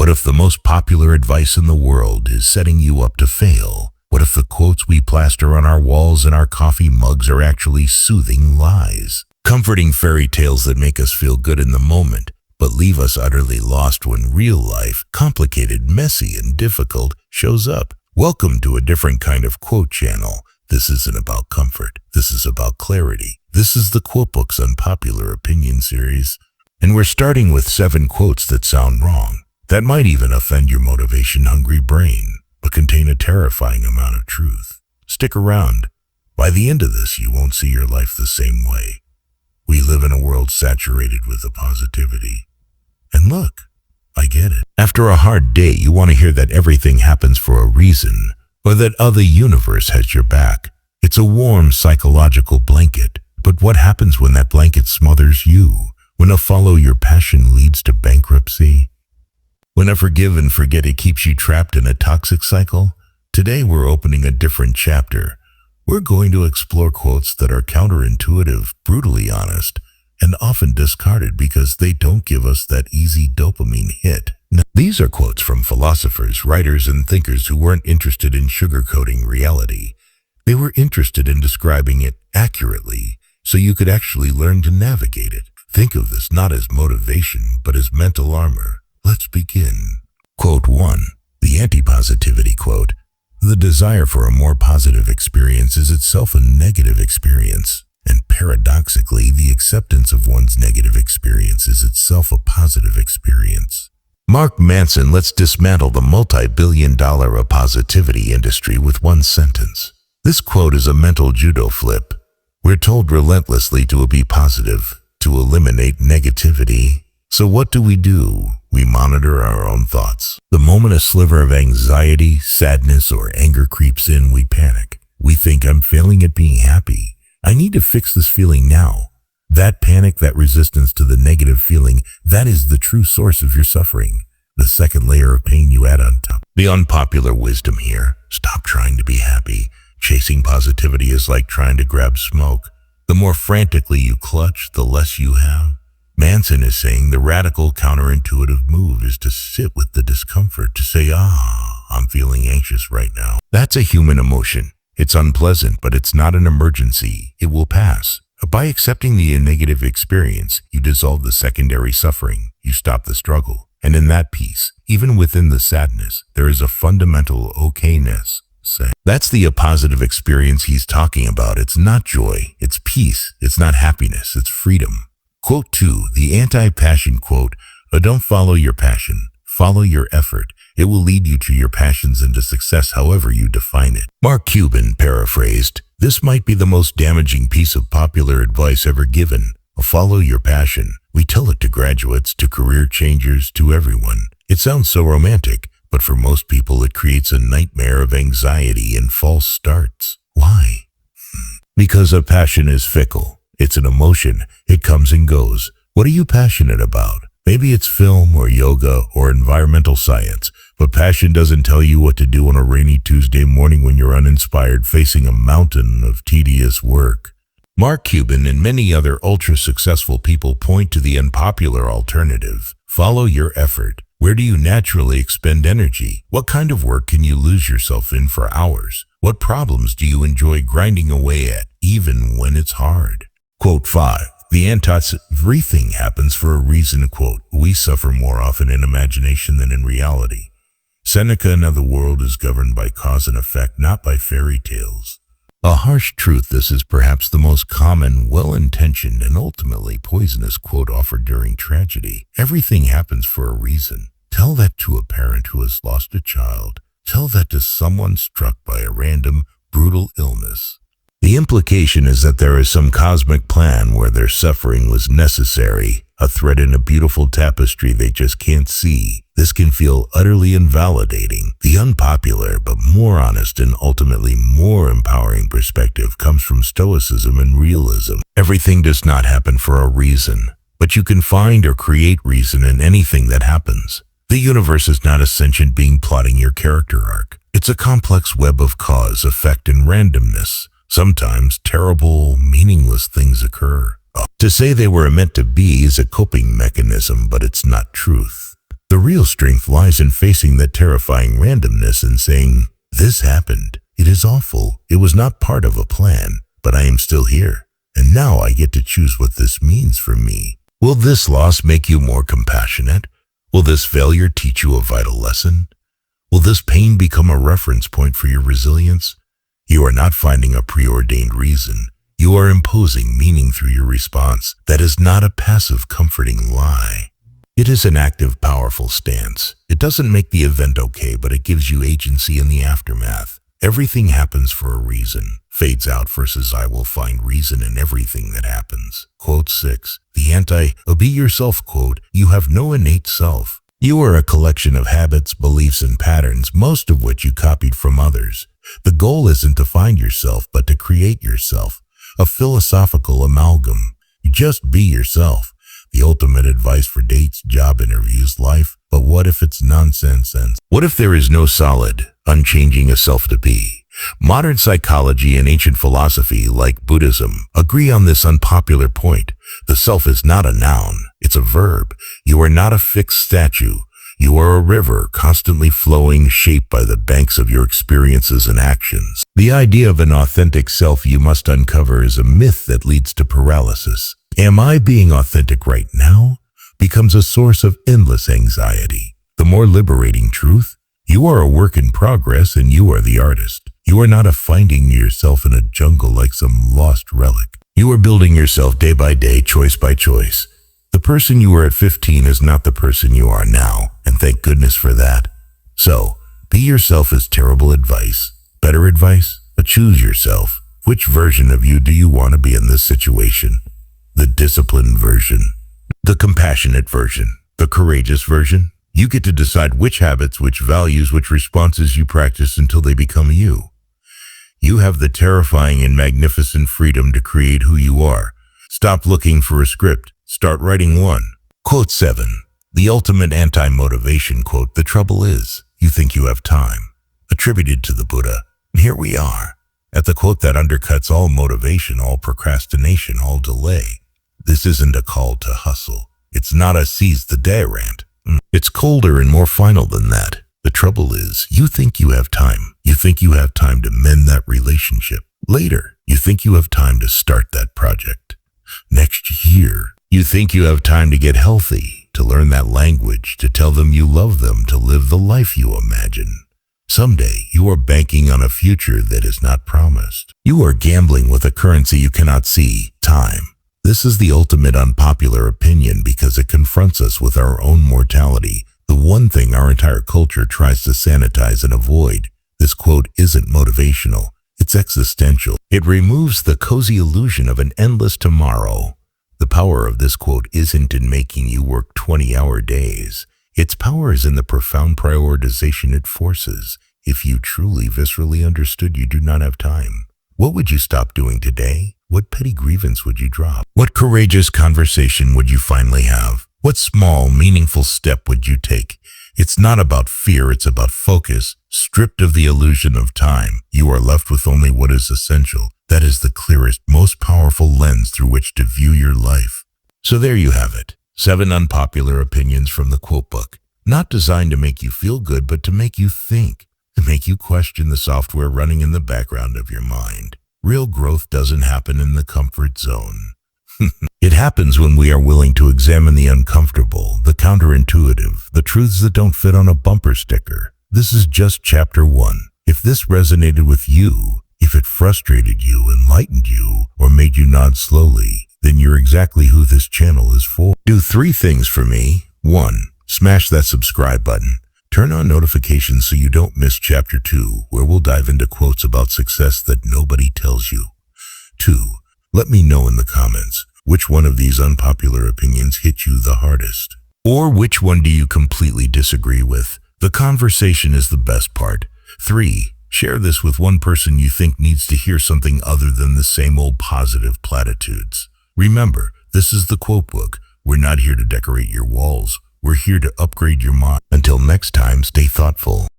What if the most popular advice in the world is setting you up to fail? What if the quotes we plaster on our walls and our coffee mugs are actually soothing lies? Comforting fairy tales that make us feel good in the moment, but leave us utterly lost when real life, complicated, messy, and difficult, shows up. Welcome to a different kind of quote channel. This isn't about comfort. This is about clarity. This is the Quotebook's Unpopular Opinion Series. And we're starting with 7 quotes that sound wrong, that might even offend your motivation-hungry brain, but contain a terrifying amount of truth. Stick around. By the end of this, you won't see your life the same way. We live in a world saturated with the positivity. And look, I get it. After a hard day, you want to hear that everything happens for a reason, or that the universe has your back. It's a warm psychological blanket. But what happens when that blanket smothers you? When a follow your passion leads to bankruptcy? When a forgive and forget it keeps you trapped in a toxic cycle? Today we're opening a different chapter. We're going to explore quotes that are counterintuitive, brutally honest, and often discarded because they don't give us that easy dopamine hit. Now, these are quotes from philosophers, writers, and thinkers who weren't interested in sugarcoating reality. They were interested in describing it accurately so you could actually learn to navigate it. Think of this not as motivation, but as mental armor. Let's begin. Quote 1. The anti-positivity quote. The desire for a more positive experience is itself a negative experience. And paradoxically, the acceptance of one's negative experience is itself a positive experience. Mark Manson, let's dismantle the multi-billion-dollar positivity industry with one sentence. This quote is a mental judo flip. We're told relentlessly to be positive, to eliminate negativity. So what do? We monitor our own thoughts. The moment a sliver of anxiety, sadness, or anger creeps in, we panic. We think, I'm failing at being happy. I need to fix this feeling now. That panic, that resistance to the negative feeling, that is the true source of your suffering. The second layer of pain you add on top. The unpopular wisdom here: stop trying to be happy. Chasing positivity is like trying to grab smoke. The more frantically you clutch, the less you have. Manson is saying the radical counterintuitive move is to sit with the discomfort, to say, I'm feeling anxious right now. That's a human emotion. It's unpleasant, but it's not an emergency. It will pass. By accepting the negative experience, you dissolve the secondary suffering. You stop the struggle. And in that peace, even within the sadness, there is a fundamental okayness. That's the positive experience he's talking about. It's not joy. It's peace. It's not happiness. It's freedom. Quote 2. The anti-passion quote. Don't follow your passion. Follow your effort. It will lead you to your passions and to success, however you define it. Mark Cuban paraphrased, this might be the most damaging piece of popular advice ever given. Follow your passion. We tell it to graduates, to career changers, to everyone. It sounds so romantic, but for most people it creates a nightmare of anxiety and false starts. Why? Because a passion is fickle. It's an emotion. It comes and goes. What are you passionate about? Maybe it's film or yoga or environmental science, but passion doesn't tell you what to do on a rainy Tuesday morning when you're uninspired facing a mountain of tedious work. Mark Cuban and many other ultra-successful people point to the unpopular alternative. Follow your effort. Where do you naturally expend energy? What kind of work can you lose yourself in for hours? What problems do you enjoy grinding away at, even when it's hard? Quote 5. The everything happens for a reason quote. We suffer more often in imagination than in reality. Seneca, in other world, is governed by cause and effect, not by fairy tales. A harsh truth, this is perhaps the most common, well-intentioned, and ultimately poisonous quote offered during tragedy. Everything happens for a reason. Tell that to a parent who has lost a child. Tell that to someone struck by a random, brutal illness. The implication is that there is some cosmic plan where their suffering was necessary, a thread in a beautiful tapestry they just can't see. This can feel utterly invalidating. The unpopular but more honest and ultimately more empowering perspective comes from stoicism and realism. Everything does not happen for a reason, but you can find or create reason in anything that happens. The universe is not a sentient being plotting your character arc. It's a complex web of cause, effect, and randomness. Sometimes terrible, meaningless things occur. To say they were meant to be is a coping mechanism, but it's not truth. The real strength lies in facing that terrifying randomness and saying, "This happened. It is awful. It was not part of a plan, but I am still here. And now I get to choose what this means for me." Will this loss make you more compassionate? Will this failure teach you a vital lesson? Will this pain become a reference point for your resilience? You are not finding a preordained reason. You are imposing meaning through your response. That is not a passive, comforting lie. It is an active, powerful stance. It doesn't make the event okay, but it gives you agency in the aftermath. Everything happens for a reason. Fades out versus I will find reason in everything that happens. Quote 6. The be yourself quote, you have no innate self. You are a collection of habits, beliefs, and patterns, most of which you copied from others. The goal isn't to find yourself, but to create yourself. A philosophical amalgam. Just be yourself. The ultimate advice for dates, job interviews, life. But what if it's nonsense? What if there is no solid, unchanging a self to be? Modern psychology and ancient philosophy, like Buddhism, agree on this unpopular point. The self is not a noun, it's a verb. You are not a fixed statue. You are a river, constantly flowing, shaped by the banks of your experiences and actions. The idea of an authentic self you must uncover is a myth that leads to paralysis. Am I being authentic right now? Becomes a source of endless anxiety. The more liberating truth, you are a work in progress and you are the artist. You are not finding yourself in a jungle like some lost relic. You are building yourself day by day, choice by choice. The person you were at 15 is not the person you are now, and thank goodness for that. So, be yourself is terrible advice. Better advice? Choose yourself. Which version of you do you want to be in this situation? The disciplined version, the compassionate version, the courageous version? You get to decide which habits, which values, which responses you practice until they become you. You have the terrifying and magnificent freedom to create who you are. Stop looking for a script. Start writing one. Quote 7. The ultimate anti-motivation quote, the trouble is, you think you have time. Attributed to the Buddha. And here we are, at the quote that undercuts all motivation, all procrastination, all delay. This isn't a call to hustle. It's not a seize the day rant. It's colder and more final than that. The trouble is, you think you have time. You think you have time to mend that relationship. Later, you think you have time to start that project. Next year, you think you have time to get healthy, to learn that language, to tell them you love them, to live the life you imagine. Someday, you are banking on a future that is not promised. You are gambling with a currency you cannot see, time. This is the ultimate unpopular opinion because it confronts us with our own mortality, the one thing our entire culture tries to sanitize and avoid. This quote isn't motivational, it's existential. It removes the cozy illusion of an endless tomorrow. The power of this quote isn't in making you work 20-hour days. Its power is in the profound prioritization it forces. If you truly, viscerally understood you do not have time, what would you stop doing today? What petty grievance would you drop? What courageous conversation would you finally have? What small, meaningful step would you take? It's not about fear, it's about focus. Stripped of the illusion of time, you are left with only what is essential. That is the clearest, most powerful lens through which to view your life. So there you have it. 7 unpopular opinions from the Quotebook. Not designed to make you feel good, but to make you think. To make you question the software running in the background of your mind. Real growth doesn't happen in the comfort zone. It happens when we are willing to examine the uncomfortable, the counterintuitive, the truths that don't fit on a bumper sticker. This is just chapter 1. If this resonated with you, if it frustrated you, enlightened you, or made you nod slowly, then you're exactly who this channel is for. Do 3 things for me. 1. Smash that subscribe button. Turn on notifications so you don't miss chapter 2, where we'll dive into quotes about success that nobody tells you. 2. Let me know in the comments which one of these unpopular opinions hit you the hardest. Or which one do you completely disagree with? The conversation is the best part. 3. Share this with one person you think needs to hear something other than the same old positive platitudes. Remember, this is the Quotebook. We're not here to decorate your walls. We're here to upgrade your mind. Until next time, stay thoughtful.